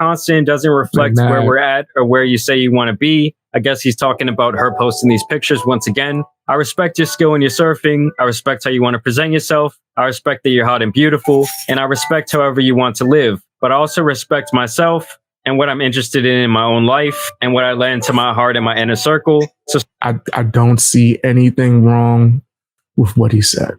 constant, doesn't reflect where we're at or where you say you want to be. I guess he's talking about her posting these pictures once again. I respect your skill in your surfing. I respect how you want to present yourself. I respect that you're hot and beautiful. And I respect however you want to live. But I also respect myself and what I'm interested in my own life and what I let into my heart and my inner circle. So I don't see anything wrong with what he said.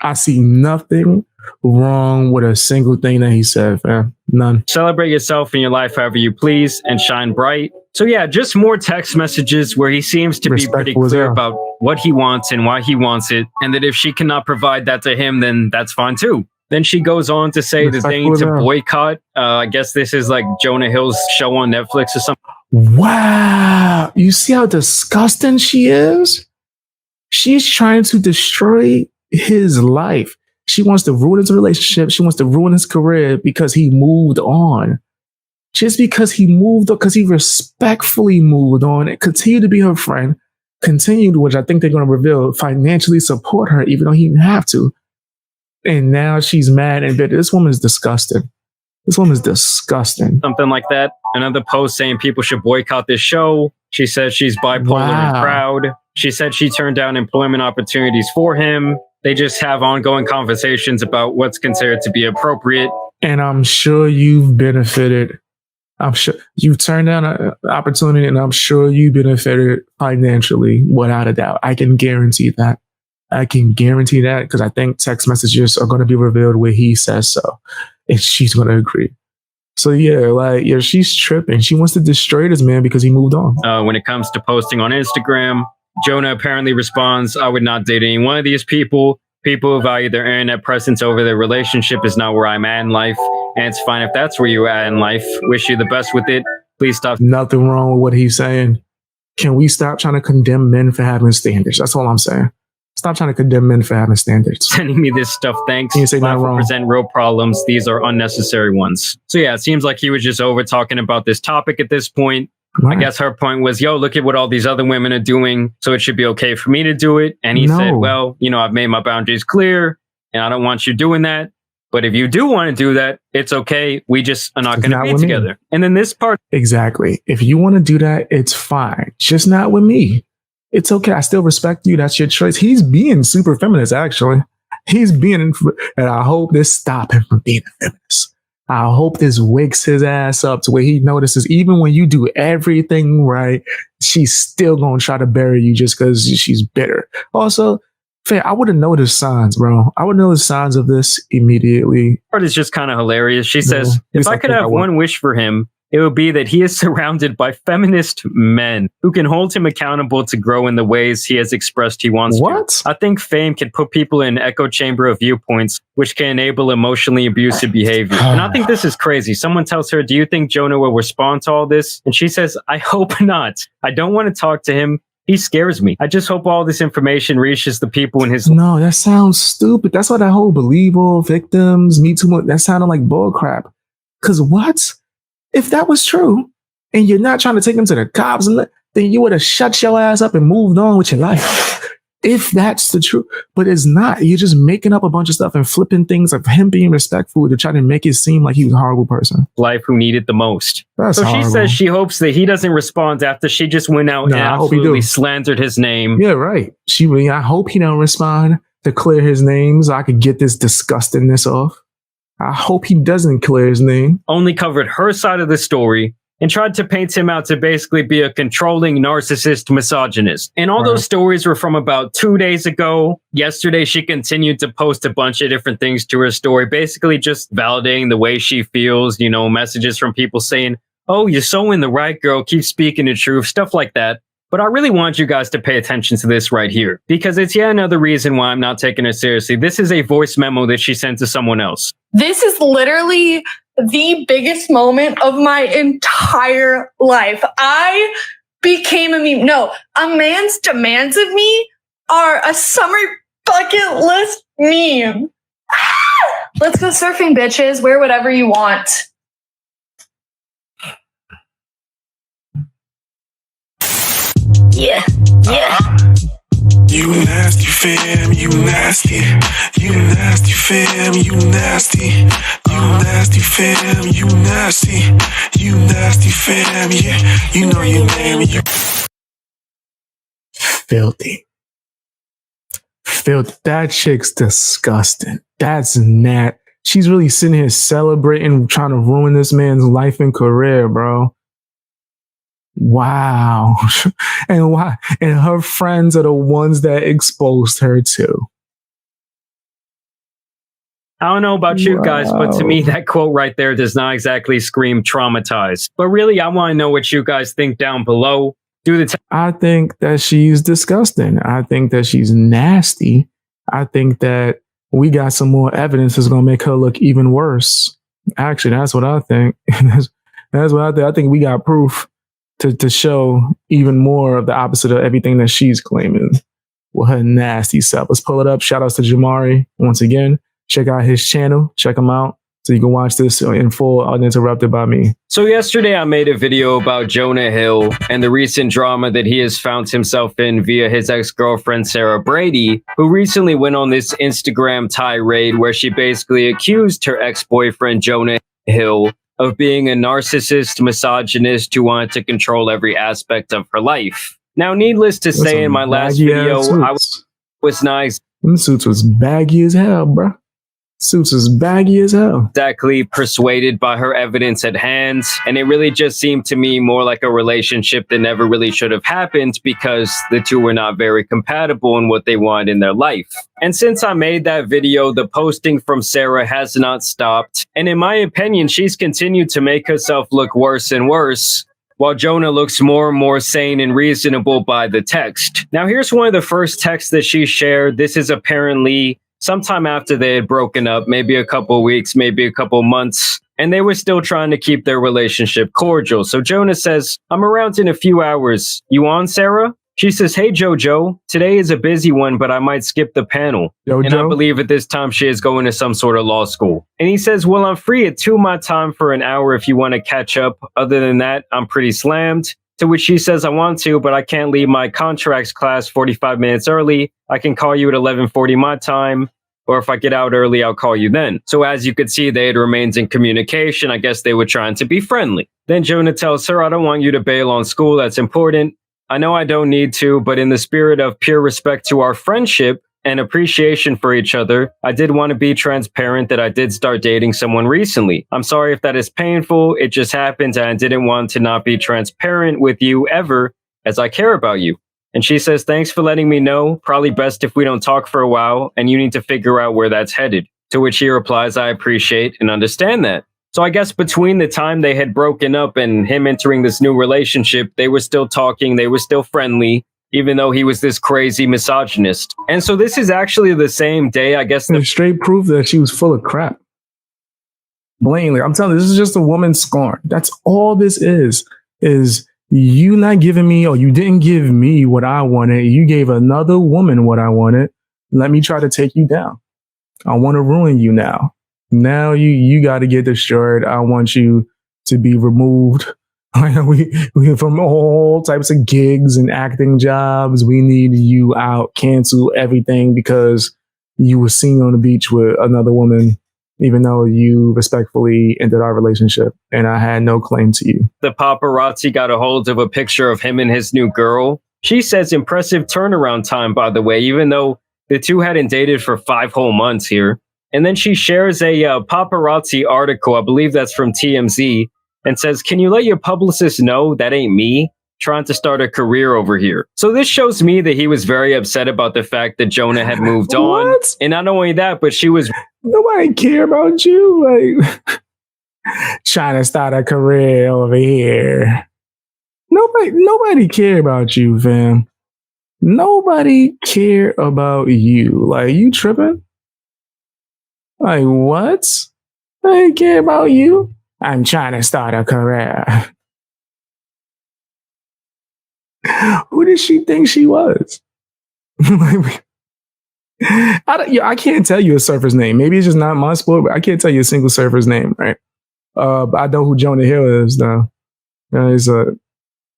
I see nothing wrong with a single thing that he said, fam. None. Celebrate yourself in your life however you please and shine bright. So yeah, just more text messages where he seems to be pretty clear about what he wants and why he wants it. And that if she cannot provide that to him, then that's fine too. Then she goes on to say that they need to boycott. I guess this is like Jonah Hill's show on Netflix or something. Wow. You see how disgusting she is? She's trying to destroy his life. She wants to ruin his relationship. She wants to ruin his career because he moved on. Just because he moved on, because he respectfully moved on and continued to be her friend, continued, which I think they're going to reveal, financially support her, even though he didn't have to. And now she's mad and bitter. This woman is disgusting. This woman is disgusting. Something like that. Another post saying people should boycott this show. She says she's bipolar and proud. She said she turned down employment opportunities for him. They just have ongoing conversations about what's considered to be appropriate. And I'm sure you've benefited. I'm sure you turned down an opportunity, and I'm sure you benefited financially, without a doubt. I can guarantee that. I can guarantee that because I think text messages are going to be revealed where he says so. And she's going to agree. So yeah, she's tripping. She wants to destroy this man because he moved on. When it comes to posting on Instagram, Jonah apparently responds, I would not date any one of these people. People who value their internet presence over their relationship is not where I'm at in life. And it's fine if that's where you're at in life. Wish you the best with it. Please stop. Nothing wrong with what he's saying. Can we stop trying to condemn men for having standards? That's all I'm saying. Stop trying to condemn men for having standards. Sending me this stuff, thanks. You say not wrong. Present real problems. These are unnecessary ones. So yeah, it seems like he was just over talking about this topic at this point. Right. I guess her point was, yo, look at what all these other women are doing, so it should be okay for me to do it. And he said, well, I've made my boundaries clear, and I don't want you doing that. But if you do want to do that, it's okay. We just are not going to be together. And then this part. Exactly. If you want to do that, it's fine. Just not with me. It's okay. I still respect you. That's your choice. He's being super feminist, actually. He's being, and I hope this stops him from being a feminist. I hope this wakes his ass up to where he notices even when you do everything right, she's still going to try to bury you just because she's bitter. Also, I would have noticed signs, bro. I would notice signs of this immediately. Part is just kind of hilarious. She says, if I could have one wish for him, it would be that he is surrounded by feminist men who can hold him accountable to grow in the ways he has expressed he wants to. I think fame can put people in an echo chamber of viewpoints, which can enable emotionally abusive behavior. And I think this is crazy. Someone tells her, do you think Jonah will respond to all this? And she says, I hope not. I don't want to talk to him. He scares me. I just hope all this information reaches the people in his... No, that sounds stupid. That's why that whole believable victims, Me Too, that sounded like bull crap. Because what? If that was true, and you're not trying to take him to the cops, then you would have shut your ass up and moved on with your life. If that's the truth. But it's not. You're just making up a bunch of stuff and flipping things of him being respectful to try to make it seem like he was a horrible person. Life who needed the most. That's so horrible. She says she hopes that he doesn't respond after she just went out and absolutely slandered his name. Yeah, right. I hope he don't respond to clear his name so I could get this disgustingness off. I hope he doesn't clear his name. Only covered her side of the story and tried to paint him out to basically be a controlling narcissist misogynist. And all those stories were from about 2 days ago. Yesterday, she continued to post a bunch of different things to her story, basically just validating the way she feels, messages from people saying, oh, you're so in the right, girl, keep speaking the truth, stuff like that. But I really want you guys to pay attention to this right here, because it's yet another reason why I'm not taking her seriously. This is a voice memo that she sent to someone else. This is literally the biggest moment of my entire life. I became a meme. No, a man's demands of me are a summer bucket list meme. Let's go surfing, bitches. Wear whatever you want. Yeah. You nasty fam, you nasty. You nasty fam, you nasty. You nasty fam, you nasty. You nasty fam, yeah. You know your name. You Filthy. Filthy. That chick's disgusting. That's Nat. She's really sitting here celebrating, trying to ruin this man's life and career, bro. Wow. And why? And her friends are the ones that exposed her too. I don't know about you guys, but to me, that quote right there does not exactly scream traumatized. But really, I want to know what you guys think down below. I think that she's disgusting. I think that she's nasty. I think that we got some more evidence that's going to make her look even worse. Actually, that's what I think. That's what I think. I think we got proof to show even more of the opposite of everything that she's claiming with her nasty self. Let's pull it up. Shout outs to Jamari once again. Check out his channel. Check him out so you can watch this in full uninterrupted by me. So yesterday I made a video about Jonah Hill and the recent drama that he has found himself in via his ex-girlfriend Sarah Brady, who recently went on this Instagram tirade where she basically accused her ex-boyfriend Jonah Hill of being a narcissist, misogynist who wanted to control every aspect of her life. Now, needless to say, in my last video, I was nice. Them suits was baggy as hell, bro. Suits was baggy as hell. Exactly persuaded by her evidence at hand. And it really just seemed to me more like a relationship that never really should have happened because the two were not very compatible in what they wanted in their life. And since I made that video, the posting from Sarah has not stopped. And in my opinion, she's continued to make herself look worse and worse, while Jonah looks more and more sane and reasonable by the text. Now, here's one of the first texts that she shared. This is apparently sometime after they had broken up, maybe a couple weeks, maybe a couple months, and they were still trying to keep their relationship cordial. So Jonah says, "I'm around in a few hours. You on, Sarah?" She says, "Hey, Jojo, today is a busy one, but I might skip the panel." Jojo? And I believe at this time she is going to some sort of law school. And he says, "Well, I'm free at 2 my time for an hour if you want to catch up. Other than that, I'm pretty slammed." To which she says, "I want to, but I can't leave my contracts class 45 minutes early. I can call you at 11:40 my time. Or if I get out early, I'll call you then." So as you could see, they had remained in communication. I guess they were trying to be friendly. Then Jonah tells her, "I don't want you to bail on school. That's important. I know I don't need to, but in the spirit of pure respect to our friendship and appreciation for each other, I did want to be transparent that I did start dating someone recently. I'm sorry if that is painful. It just happened and I didn't want to not be transparent with you ever, as I care about you." And she says, "Thanks for letting me know. Probably best if we don't talk for a while, and you need to figure out where that's headed." To which he replies, "I appreciate and understand that." So I guess between the time they had broken up and him entering this new relationship, they were still talking, they were still friendly, even though he was this crazy misogynist. And so this is actually the same day, I guess. Straight proof that she was full of crap. Blatantly. I'm telling you, this is just a woman's scorn. That's all this is you not giving me, or you didn't give me what I wanted. You gave another woman what I wanted. Let me try to take you down. I want to ruin you now. Now you got to get destroyed. I want you to be removed. we from all types of gigs and acting jobs. We need you out. Cancel everything because you were seen on the beach with another woman, even though you respectfully ended our relationship and I had no claim to you. The paparazzi got a hold of a picture of him and his new girl. She says impressive turnaround time, by the way, even though the two hadn't dated for 5 whole months here. And then she shares a paparazzi article, I believe that's from TMZ, and says, "Can you let your publicist know that ain't me trying to start a career over here?" So this shows me that he was very upset about the fact that Jonah had moved on. And not only that, but she was... Nobody care about you. Like, trying to start a career over here. Nobody care about you, fam. Nobody care about you. Like, you tripping? Like, what? I care about you. I'm trying to start a career. Who did she think she was? I can't tell you a surfer's name. Maybe it's just not my sport, but I can't tell you a single surfer's name, right? But I know who Jonah Hill is, though. He's a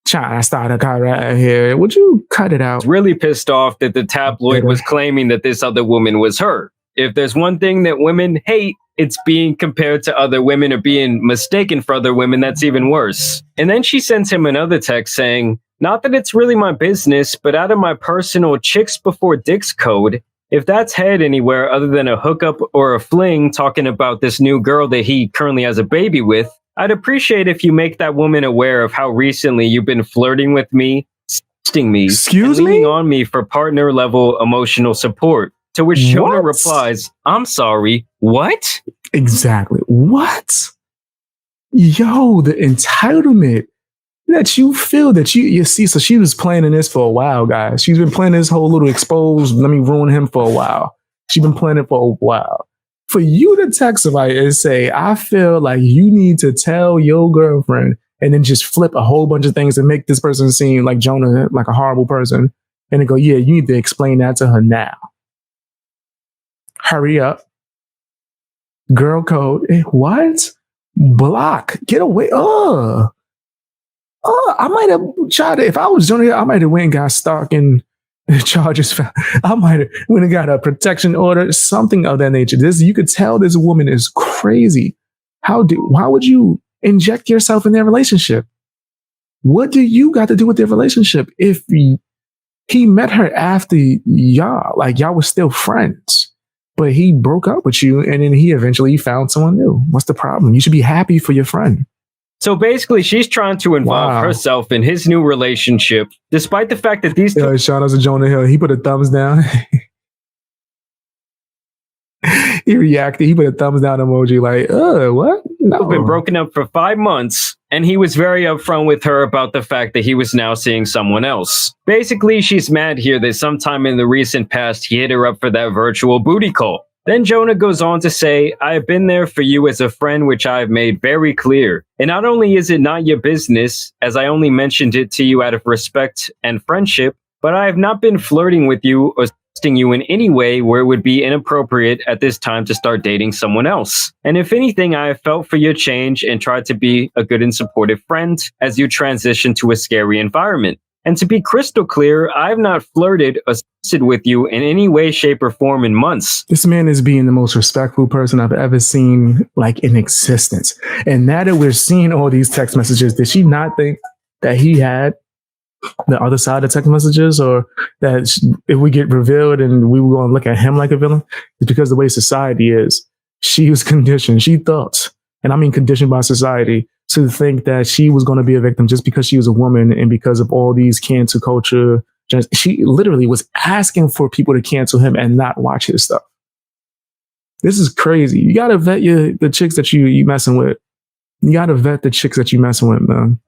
trying to start a car right here. Would you cut it out? Really pissed off that the tabloid was claiming that this other woman was her. If there's one thing that women hate, it's being compared to other women or being mistaken for other women. That's even worse. And then she sends him another text saying, not that it's really my business, but out of my personal chicks before dicks code, if that's head anywhere other than a hookup or a fling talking about this new girl that he currently has a baby with, I'd appreciate if you make that woman aware of how recently you've been flirting with me, sexting me, Excuse and leaning me? on me for partner level emotional support. To which Jonah What? replies, I'm sorry, what? Exactly. What? Yo, the entitlement that you feel that you see. So she was planning this for a while, guys. She's been planning this whole little exposed, let me ruin him for a while. She's been planning for a while. For you to text somebody and say, I feel like you need to tell your girlfriend, and then just flip a whole bunch of things and make this person seem like Jonah, like a horrible person, and then go, yeah, you need to explain that to her now. Hurry up. Girl code. What? Block. Get away. I might have tried to, if I was Jonah, I might have went and got stalking charges. I might have went and got a protection order, something of that nature. This, you could tell this woman is crazy. Why would you inject yourself in their relationship? What do you got to do with their relationship? If he met her after y'all were still friends, but he broke up with you and then he eventually found someone new. What's the problem? You should be happy for your friend. So basically, she's trying to involve Wow. herself in his new relationship, despite the fact that these two Shout out to Jonah Hill. He put a thumbs down. He reacted. He put a thumbs down emoji like, what? No. have been broken up for 5 months, and he was very upfront with her about the fact that he was now seeing someone else. Basically, she's mad here that sometime in the recent past he hit her up for that virtual booty call. Then Jonah goes on to say, I have been there for you as a friend, which I have made very clear. And not only is it not your business, as I only mentioned it to you out of respect and friendship, but I have not been flirting with you or sexting you in any way where it would be inappropriate at this time to start dating someone else. And if anything, I have felt for your change and tried to be a good and supportive friend as you transition to a scary environment. And to be crystal clear, I have not flirted or sexted with you in any way, shape, or form in months. This man is being the most respectful person I've ever seen, like, in existence. And now that we're seeing all these text messages, did she not think that he had the other side of text messages, or that if we get revealed and we were going to look at him like a villain? It's because the way society is. She was conditioned. She thought, and I mean conditioned by society, to think that she was going to be a victim just because she was a woman and because of all these cancel culture. She literally was asking for people to cancel him and not watch his stuff. This is crazy. You got to vet the chicks that you messing with. You got to vet the chicks that you messing with, man.